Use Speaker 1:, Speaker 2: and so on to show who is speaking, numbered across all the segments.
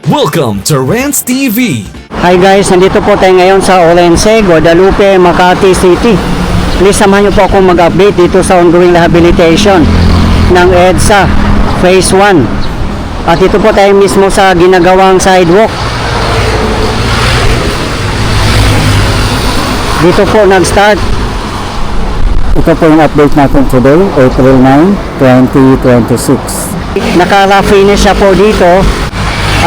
Speaker 1: Welcome to Rants TV.
Speaker 2: Hi guys, nandito po tayo ngayon sa Olense, Guadalupe, Makati City. Please samahan niyo po akong mag-update dito sa ongoing rehabilitation ng EDSA Phase 1. At dito po tayo mismo sa ginagawang sidewalk. Dito po nag-start. Ito po yung update natin today, April 9, 2026. Naka-finish siya po dito.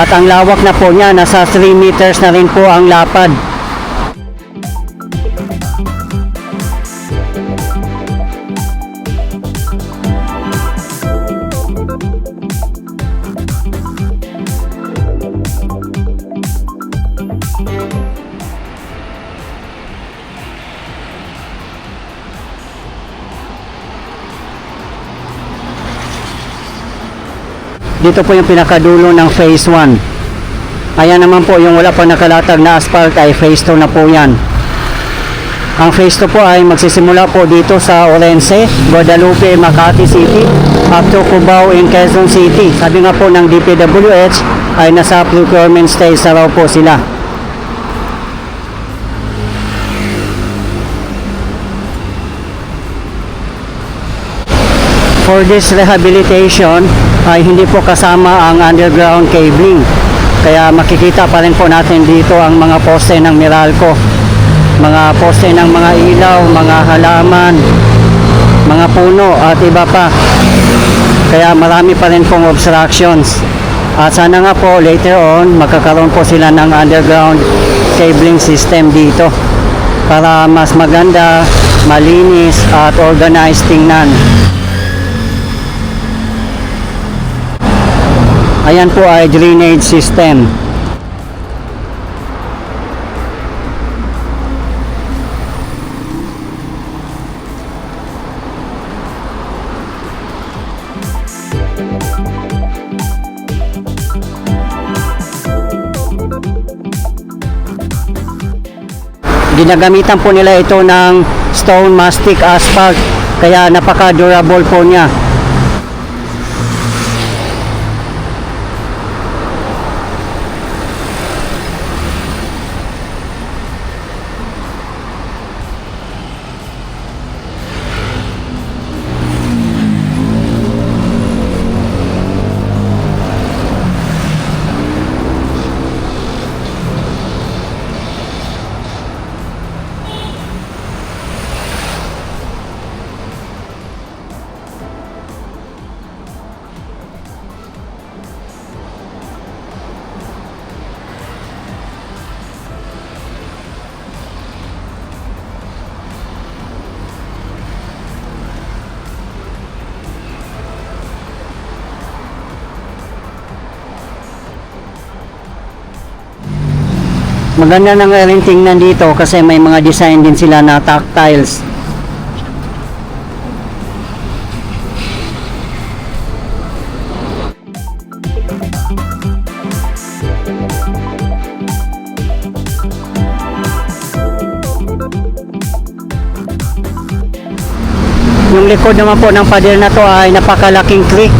Speaker 2: At ang lawak na po niya, nasa 3 meters na rin po ang lapad. Dito po yung pinakadulo ng Phase 1. Ayan naman po yung wala pa nakalatag na asphalt ay Phase 2 na po yan. Ang Phase 2 po ay magsisimula po dito sa Olense, Guadalupe, Makati City up to Cubao in Quezon City. Sabi nga po ng DPWH ay nasa procurement stage na raw po sila. For this rehabilitation ay hindi po kasama ang underground cabling, kaya makikita pa rin po natin dito ang mga poste ng Meralco, mga poste ng mga ilaw, mga halaman, mga puno at iba pa, kaya marami pa rin pong obstructions. At sana nga po later on magkakaroon po sila ng underground cabling system dito para mas maganda, malinis at organized tingnan. Ayan po ay drainage system. Ginagamitan po nila ito ng stone mastic asphalt, kaya napaka-durable po niya. Maganda na nga rin tingnan dito kasi may mga design din sila na tactiles. Yung likod naman po ng pader na to ay napakalaking creek.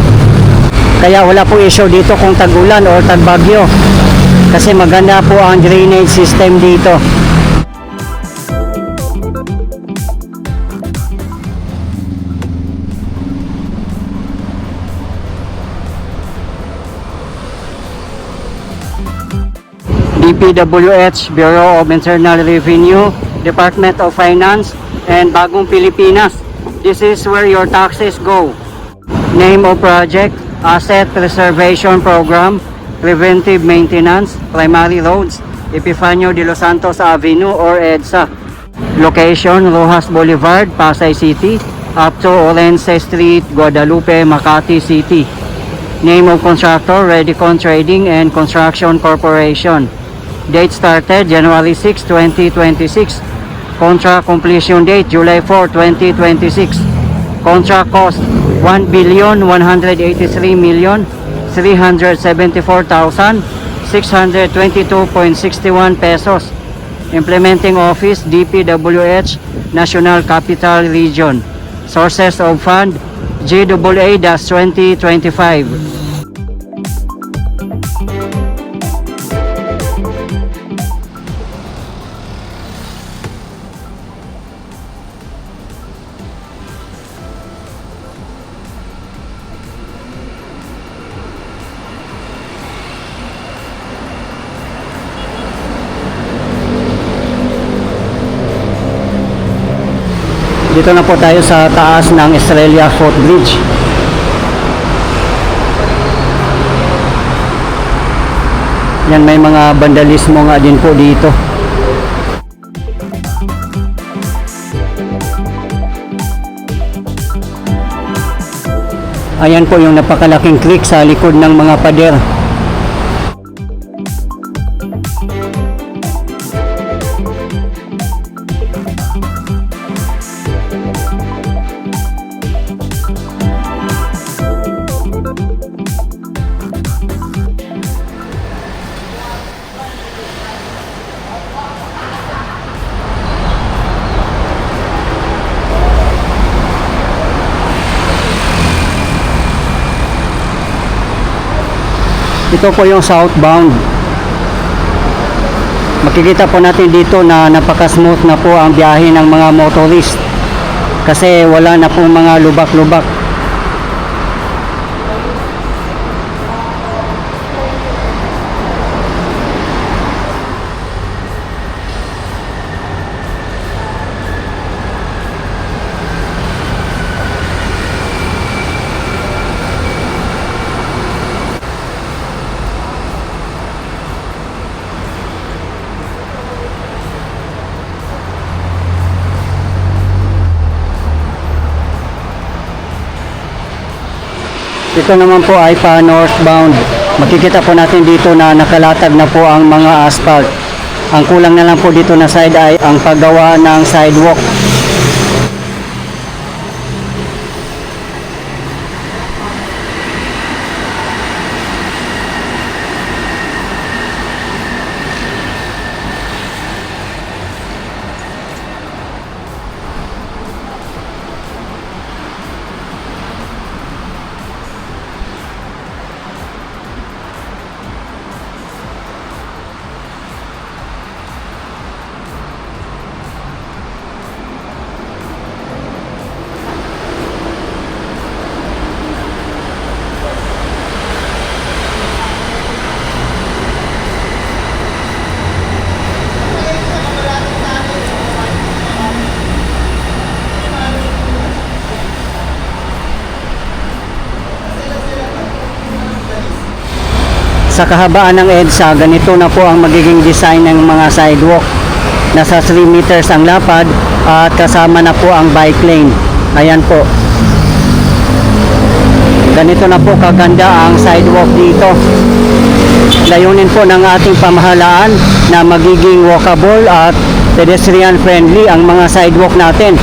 Speaker 2: Kaya wala po issue dito kung tag-ulan o tag-bagyo. Kasi maganda po ang drainage system dito. DPWH, Bureau of Internal Revenue, Department of Finance, and Bagong Pilipinas. This is where your taxes go. Name of project, Asset Preservation Program, Preventive Maintenance, Primary Roads, Epifanio de los Santos Avenue or EDSA. Location, Rojas Boulevard, Pasay City, up to Olense Street, Guadalupe, Makati City. Name of contractor, Redicon Trading and Construction Corporation. Date started, January 6, 2026. Contract completion date, July 4, 2026. Contract cost, 1,183,374,622.61 pesos. Implementing Office, DPWH, National Capital Region. Sources of Fund, GAA-2025. Dito na po tayo sa taas ng Estrella Footbridge. Yan, may mga vandalismo nga din po dito. Ayan po yung napakalaking creek sa likod ng mga pader. Ito po yung southbound. Makikita po natin dito na napaka-smooth na po ang biyahe ng mga motorist kasi wala na po mga lubak-lubak. Ito naman po ay pa northbound. Makikita po natin dito na nakalatag na po ang mga asphalt. Ang kulang na lang po dito na side ay ang paggawa ng sidewalk. Sa kahabaan ng EDSA, ganito na po ang magiging design ng mga sidewalk. Nasa 3 meters ang lapad at kasama na po ang bike lane. Ayan po. Ganito na po kaganda ang sidewalk dito. Layunin po ng ating pamahalaan na magiging walkable at pedestrian friendly ang mga sidewalk natin.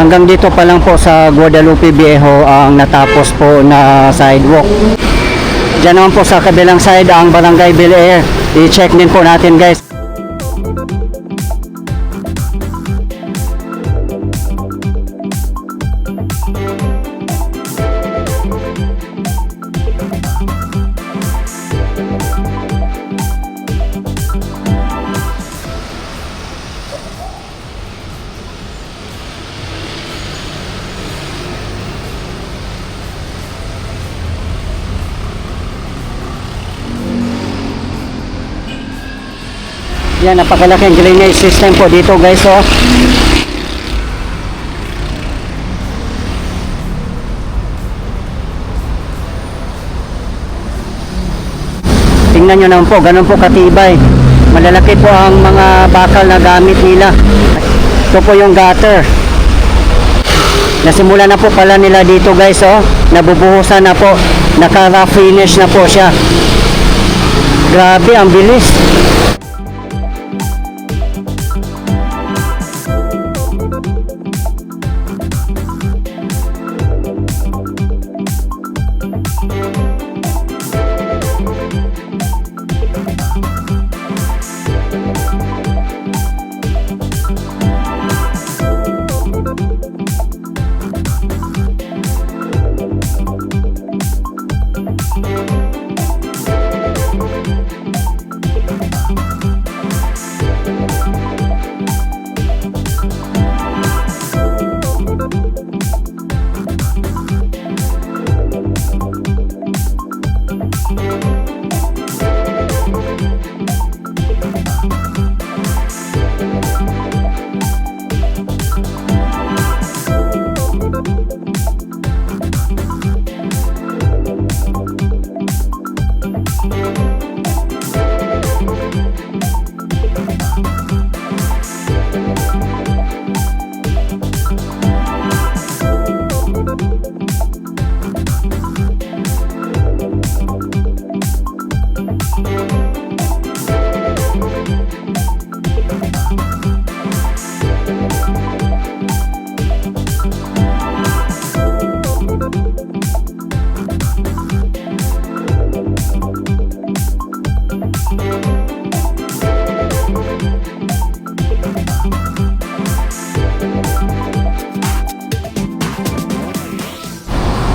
Speaker 2: Hanggang dito pa lang po sa Guadalupe Viejo ang natapos po na sidewalk. Diyan naman po sa kabilang side ang Barangay Bel Air. I-check din po natin, guys. Yan, napakalaking drainage system po dito, guys. Oh. Tingnan nyo naman po, ganun po katibay. Malalaki po ang mga bakal na gamit nila. Ito po yung gutter. Nasimula na po pala nila dito guys, oh. Nabubuhusan na po. Naka-rough finish na po siya. Grabe, ang bilis.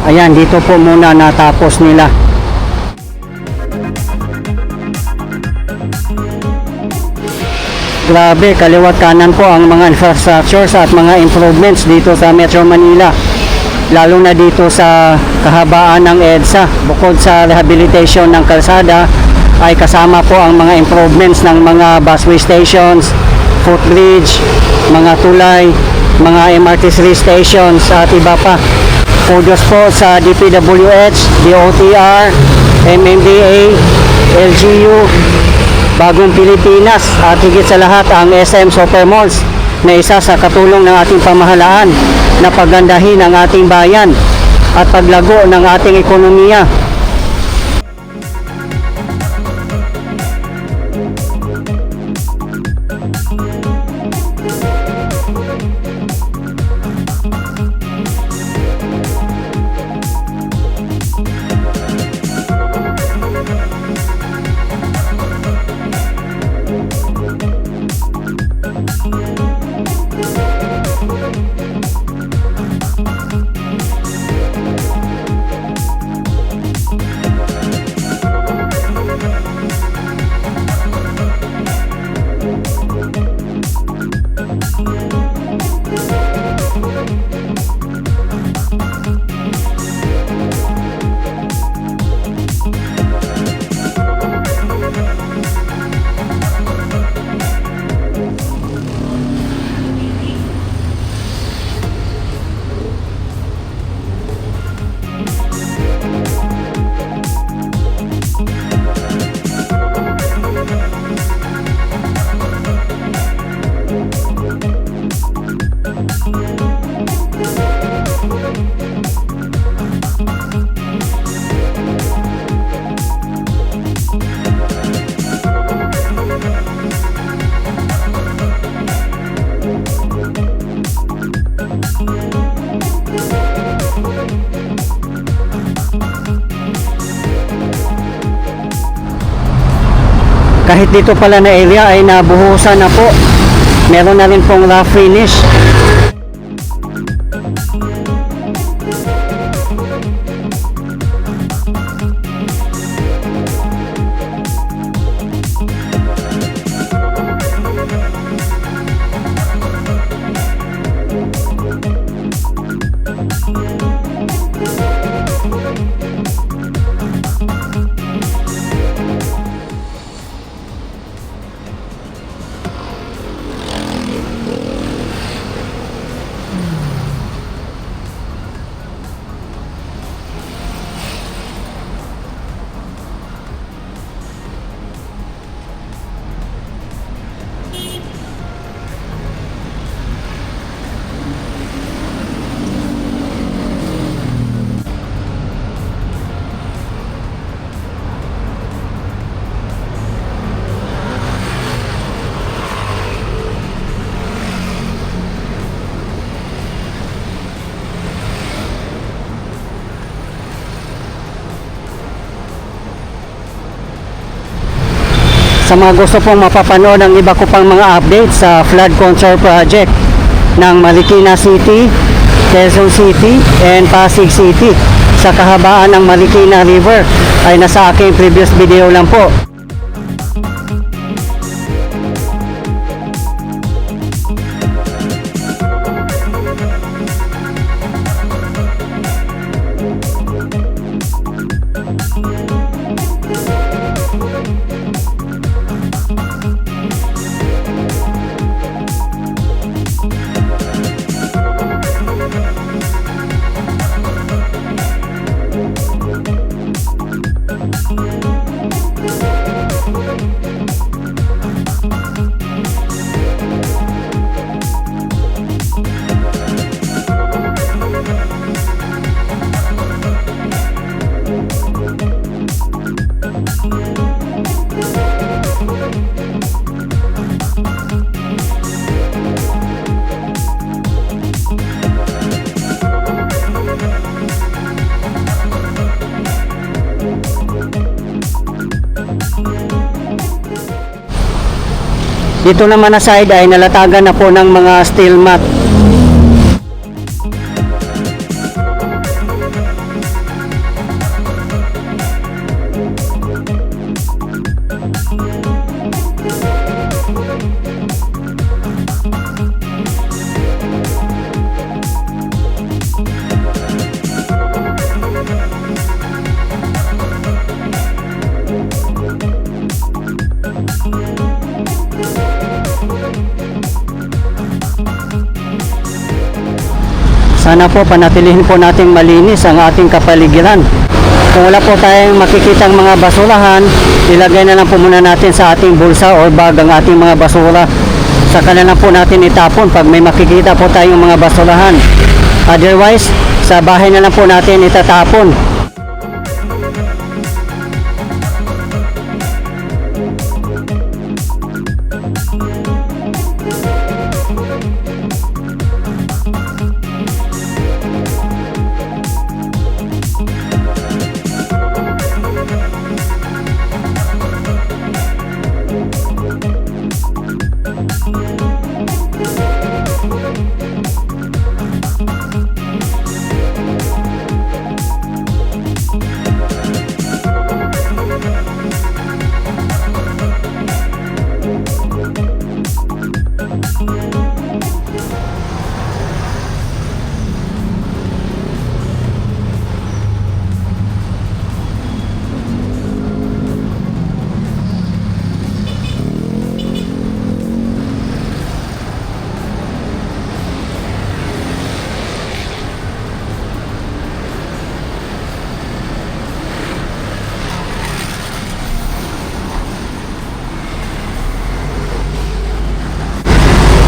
Speaker 2: Ayan, dito po muna natapos nila. Grabe, kaliwat kanan po ang mga infrastructures at mga improvements dito sa Metro Manila. Lalo na dito sa kahabaan ng EDSA. Bukod sa rehabilitation ng kalsada, ay kasama po ang mga improvements ng mga busway stations, footbridge, mga tulay, mga MRT3 stations at iba pa. Kudos po sa DPWH, DOTR, MMDA, LGU, Bagong Pilipinas at higit sa lahat ang SM Supermalls na isa sa katulong ng ating pamahalaan na pagandahin ang ating bayan at paglago ng ating ekonomiya. Kahit dito pala na area ay nabuhusan na po. Meron na rin pong rough finish. Sa mga gusto pong mapapanood ng iba ko pang mga updates sa flood control project ng Marikina City, Quezon City, and Pasig City sa kahabaan ng Marikina River ay nasa aking previous video lang po. Dito naman na side ay nalatagan na po ng mga steel mat. Sana po panatilihin po nating malinis ang ating kapaligiran. Kung wala po tayong makikitang mga basurahan, ilagay na lang po muna natin sa ating bulsa or bag ang ating mga basura. Saka na lang po natin itapon pag may makikita po tayong mga basurahan. Otherwise, sa bahay na lang po natin itatapon.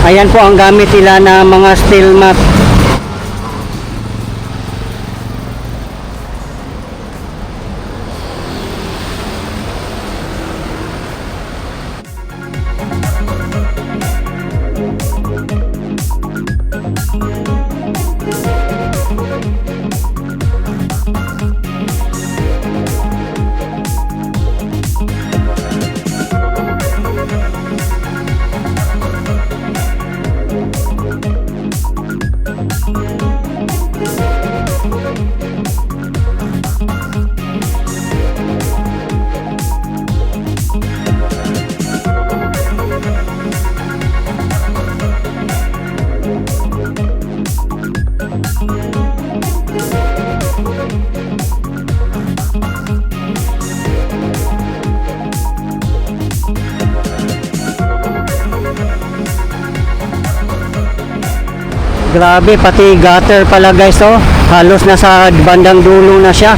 Speaker 2: Ayan po ang gamit nila na mga steel mat. Grabe, pati gutter pala guys, oh. Halos nasa bandang dulo na siya.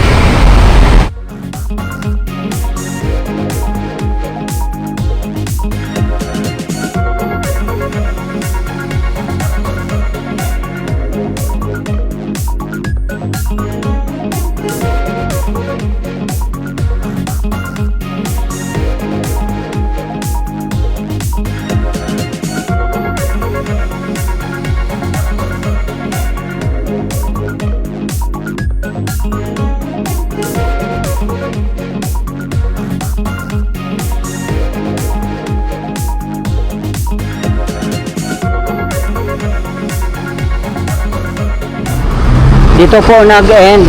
Speaker 2: Dito po nag-end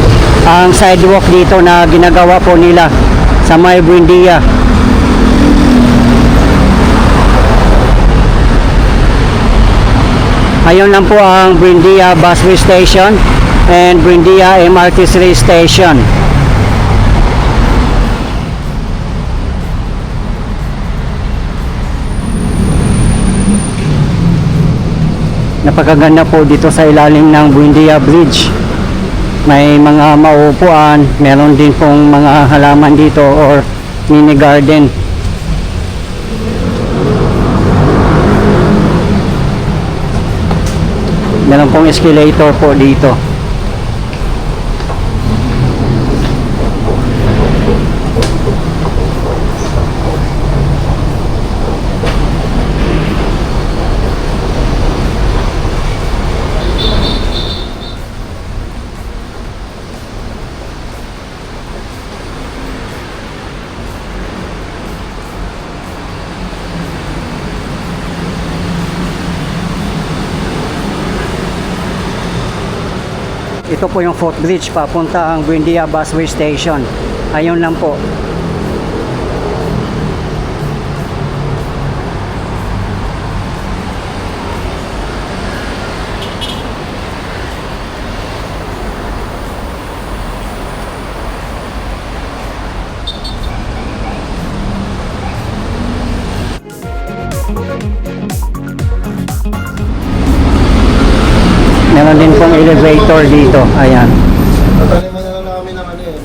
Speaker 2: ang sidewalk dito na ginagawa po nila sa may Buendia. Ayun lang po ang Buendia Busway Station and Buendia MRT3 Station. Napakaganda po dito sa ilalim ng Buendia Bridge. May mga maupuan, meron din pong mga halaman dito or mini garden. Meron pong escalator po dito. Ito po yung footbridge papunta ang Buendia Busway Station. Ayun lang po. Meron din pong elevator dito. Ayan.
Speaker 3: Tataliman na lang namin ng ano eh.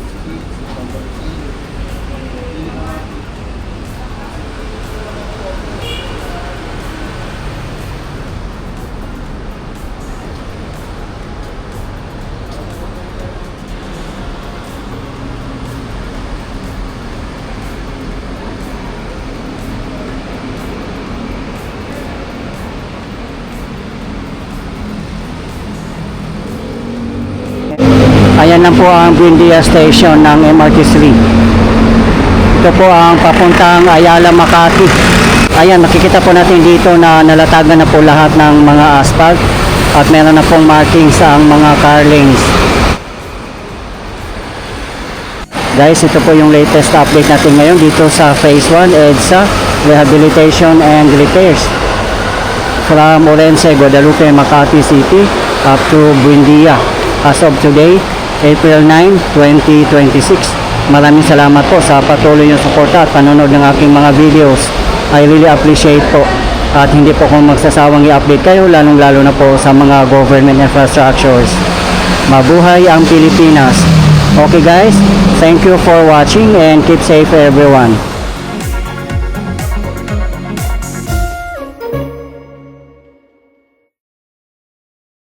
Speaker 2: Ayan lang po ang Buendia Station ng MRT3. Ito po ang papuntang Ayala, Makati. Ayan, makikita po natin dito na nalatagan na po lahat ng mga asphalt at meron na pong markings ang mga car lanes. Guys, ito po yung latest update natin ngayon dito sa Phase 1 EDSA Rehabilitation and Repairs from Orense, Guadalupe, Makati City up to Buendia as of today, April 9, 2026. Maraming salamat po sa patuloy yung suporta at panonood ng aking mga videos. I really appreciate po. At hindi po kung magsasawang i-update kayo, lalong-lalo na po sa mga government infrastructures. Mabuhay ang Pilipinas. Okay guys, thank you for watching and keep safe everyone.